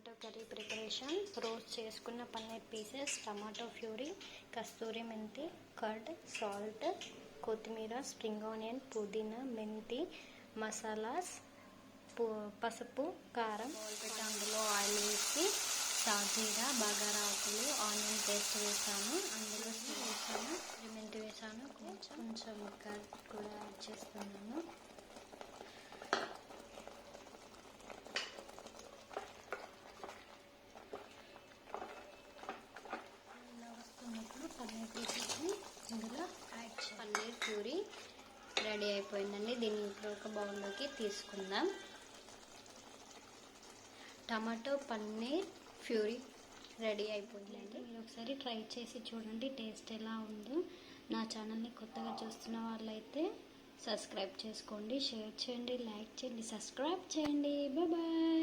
Tomato curry preparation. Roast చేసుకున్న paneer pieces, tomato puree, కస్తూరి మెంతి, curd, salt, కొత్తిమీర, స్ప్రింగ్ ఆనియన్, పుదీనా, మెంతి మసాలాస్, పసుపు, కారం. పెట్టి అందులో ఆయిల్ వేసి సాజీరా, బగారా ఆకులు, ఆనియన్ పేస్ట్ వేసాను. అందులో వేసాను, మెంతి వేసాను, కొంచెం కర్డ్ కూడా యాడ్ చేస్తున్నాను. పన్నీర్ పీసెస్ని ఇందులో యాడ్ చేయాలి. పన్నీర్ ప్యూరీ రెడీ అయిపోయిందండి. దీన్ని ఇప్పుడు ఒక బౌల్లోకి తీసుకుందాం. టమాటో పన్నీర్ ప్యూరీ రెడీ అయిపోయిందండి. మీరు ఒకసారి ట్రై చేసి చూడండి టేస్ట్ ఎలా ఉందో. నా ఛానల్ని కొత్తగా చూస్తున్న వాళ్ళైతే సబ్స్క్రైబ్ చేసుకోండి, షేర్ చేయండి, లైక్ చేయండి, సబ్స్క్రైబ్ చేయండి. Bye bye.